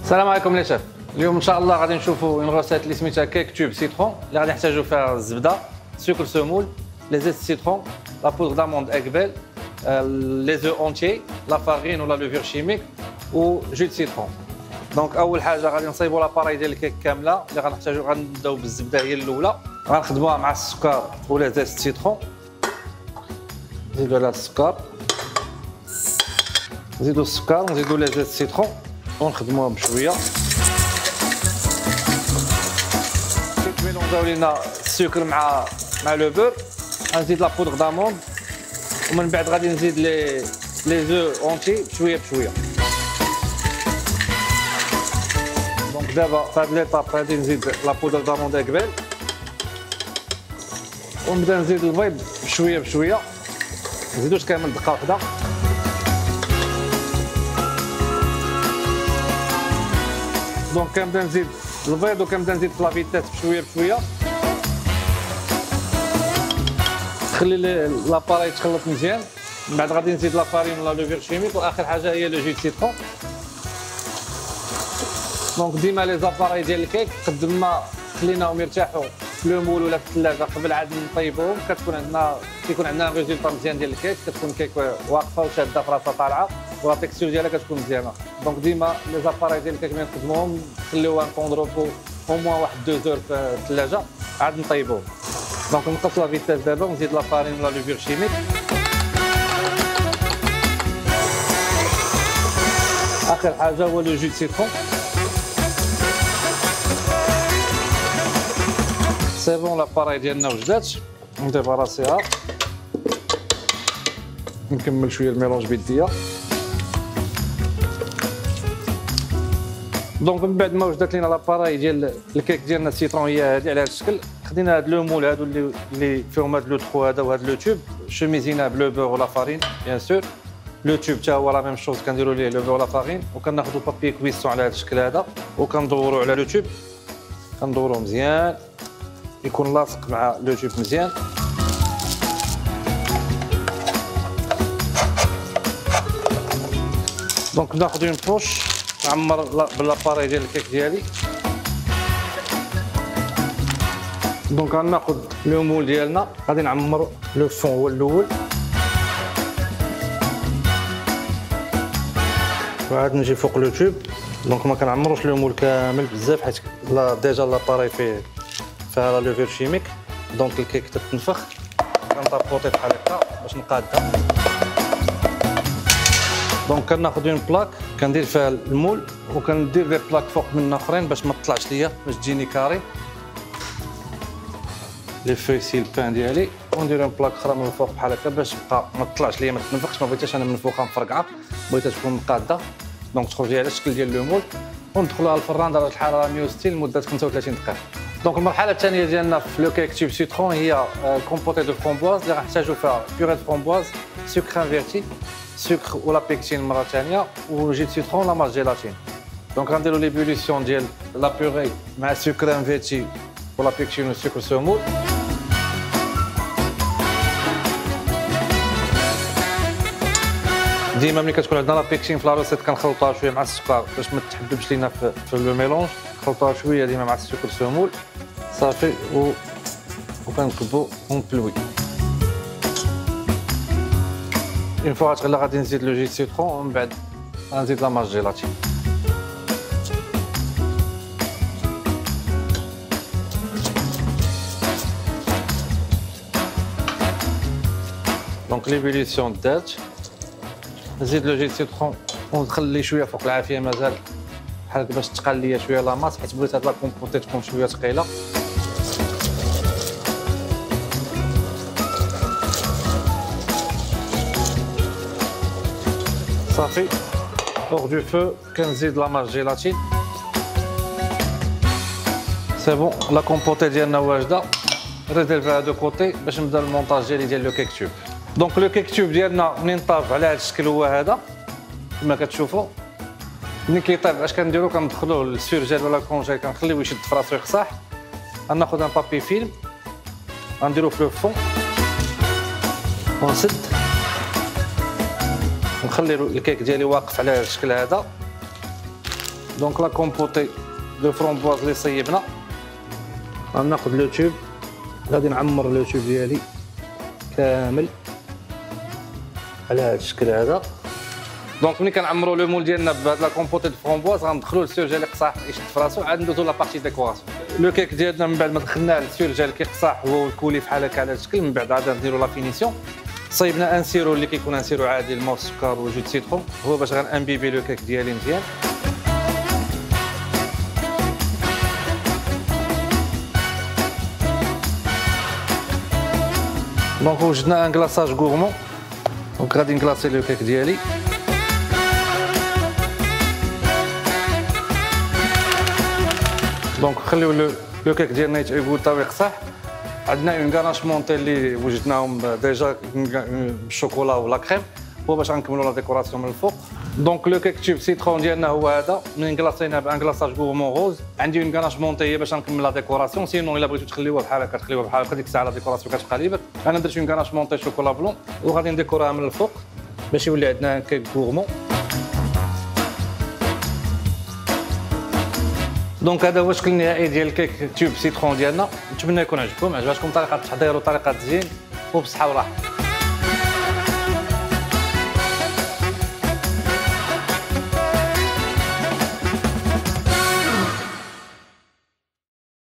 السلام عليكم لي شيف. اليوم ان شاء الله غادي نشوفوا اون روسيت اللي سميتها كيك توب سيترون اللي غادي نحتاجوا فيها الزبده، سكر سمول، لي زيت سيترون، لا بودر داموند اكبل، لي زو اونتيي، لا فارين ولا لوفير شيميك و جو دو سيترون. دونك اول حاجه غادي نصايبوا لاباراي ديال الكيك كامله اللي غنحتاجوا. غنبداو بالزبده هي الاولى، غنخدموها مع السكر ولا زيت سيترون. نزيدوا على السكر، نزيدوا السكر ونزيدوا لي زيت سيترون ونخدموها بشويه. ميلونجاو لينا السكر مع لو بور. غنزيد لا بودر داموند ومن بعد غادي نزيد لي زو اونتي بشويه بشويه. دونك دابا في هاد ليطاب غادي نزيد لا بودر داموند قبل ونبدا نزيد البيض بشويه بشويه. نزيدوش كامل دقه واحده. دونك كنبدا نزيد البيض وكنبدا نزيد في لافيتاس بشويه بشويه. خلي لاباراي يتخلط مزيان. من بعد غادي نزيد لا فارين ولا لوفير شيميك، واخر حاجه هي لو جو دو سيترون. دونك ديما لي زاباراي ديال الكيك قد ما خليناهم يرتاحوا في لو مول ولا في الثلاجه قبل عاد نطيبوهم كيكون عندنا ريزولطا مزيان ديال الكيك. كتكون كيك واقفه وشاده في راسها طالعه ولا تيكستور ديالها كتكون مزيانه. دونك ديما لي زاباراي ديال الكيك ملي نخدموهم نخليوها نطوندرو فوق او موان واحد 2 زور في الثلاجه عاد نطيبوهم. دونك نقص لا فيتاس دابا ونزيد لا فارين ولا لوفير شيميك. اخر حاجه هو لو جو دو سيترون. سي بون لاباراي ديالنا وجدات، نديباراسيها. نكمل شويه الميلونج بيديا. دونك من بعد ما وجدت لينا لاباراي ديال الكيك ديالنا السيترون هي هذه على هذا الشكل، خدينا هاد لو مول هادو اللي فيهم هاد لو تخو هذا وهاد لو توب، شميزيناه بلو بور ولا فارين بيان سور. لو توب حتى هو لا ميم شوز، كنديروا ليه لو بور ولا فارين وكناخذوا بابي كويسون على هذا الشكل هذا وكندوروا على لو توب. كندوروه مزيان يكون لاصق مع لو توب مزيان. دونك ناخذ اون بوش نعمر بالاباراي ديال الكيك ديالي. دونك غناخذ لو مول ديالنا غادي نعمر لو فون هو الاول وعاد نجي فوق لو توب. دونك ما كنعمروش لو مول كامل بزاف حيت ديجا لاباراي فيها لا لوفير شيميك. دونك الكيك تتنفخ كنطابوطي بحال هكا باش نقادها. دونك كناخذ اون بلاك كندير فيها المول وكندير دي بلاك فوق من اخرين باش ما تطلعش ليا، باش تجيني كاري لي فوي سي البان ديالي. وندير اون بلاك اخرى من الفوق بحال هكا باش تبقى ما تطلعش ليا ما تنفخش. ما بغيتهاش انا منفوخه مفرقعه، بغيتها تكون مقاده. دونك تخرج لي على الشكل ديال لو مول وندخلوها الفران درجه الحراره 160 لمده 35 دقيقه. دونك المرحله الثانيه ديالنا في لو كيك توب سيترون هي كومبوتي دو فرومبواز اللي غنحتاجو فيها بيوري دو فرومبواز، سكر انفيرتي، سكر ولا بيكتين مره ثانيه وجي دو سيترون لا ماس جيلاتين. دونك غنديرو ليبوليسيون ديال لا بيوري مع سكر انفيرتي ولا بيكتين وسكر سمول. ديما ملي كتكون عندنا لا بيكتين في لا روسيت كنخلطوها شويه مع السكر باش ما تحببش لينا في لو ميلونج. نخلطوها شويه ديما مع السكر سمول صافي وكنكبو ونبلوي. اون فوا غتغلى غادي نزيد لو جي سيترون ومن بعد غنزيد لا ماس جيلاتين. دونك ليبوليسيون دات، نزيد لو جي سيترون ونخلي شويه فوق العافيه مازال بحال هكا باش تقال ليا شويه لا ماس حيت بغيت هاد لا كومبوتي تكون شويه ثقيله. صافي فوق دو فو كنزيد لا ماس جيلاتين. سي بون لا كومبوتي ديالنا واجده، ريزيرفيها دو كوتي باش نبدا المونتاج ديالي ديال لو كيك توب. دونك لو كيك توب ديالنا منين طاب على هذا الشكل هو هذا كما كتشوفوا. ملي كيطيب اش كنديرو كندخلوه للسورجيل ولا الكونجيل كنخليوه يشد في راسو يقصاح. غناخذ ان بابي فيلم غنديرو في لو فون ونسد ونخلي الكيك ديالي واقف على هذا الشكل هذا دونك لا كومبوتي دو فرومبواز اللي صيبنا، غناخد لو توب، غادي نعمر لو توب ديالي كامل على هذا الشكل هذا. دونك ملي كنعمروا لو مول ديالنا بهاد لا كومبوتي دو فرومبواز غندخلوا للسورجا اللي قصاح يشد في راسو، عاد ندوزو لا بارتي ديكوراسيون. لو كيك ديالنا من بعد ما دخلناه للسورجا اللي كيقصاح هو والكولي بحال هكا على هذا الشكل، من بعد عاد نديروا لا فينيسيون. صايبنا ان سيرو اللي كيكون ان سيرو عادي، الماء والسكر وجو د سيترون، هو باش غنامبيبي لو كيك ديالي مزيان. دونك وجدنا ان كلاصاج غورمون، دونك غادي نكلاصي لو كيك ديالي. دونك نخليو لو كيك ديالنا يتغوطا ويقصح. عندنا اون غاناش مونتي اللي وجدناهم ديجا بالشوكولا ولا كريم، هو باش غنكملوا لا ديكوراسيون من الفوق. دونك لو كيك تيوب سيترون ديالنا هو هذا، منين كلاصيناه بان كلاصاج غورمون روز. عندي اون غاناش مونتي هي باش نكمل لا ديكوراسيون، سينون الا بغيتو تخليوها بحال هكا تخليوها بحال هكا، ديك الساعه لا ديكوراسيون كتبقى ليبر. انا درت اون غاناش مونتي شوكولا بلون وغادي نديكورها من الفوق باش يولي عندنا كيك غورمون. دونك هذا هو الشكل النهائي ديال الكيك تيوب سيترون ديالنا. نتمنى يكون عجبكم طريقه التحضير وطريقه التزيين، وبصحه وراحه.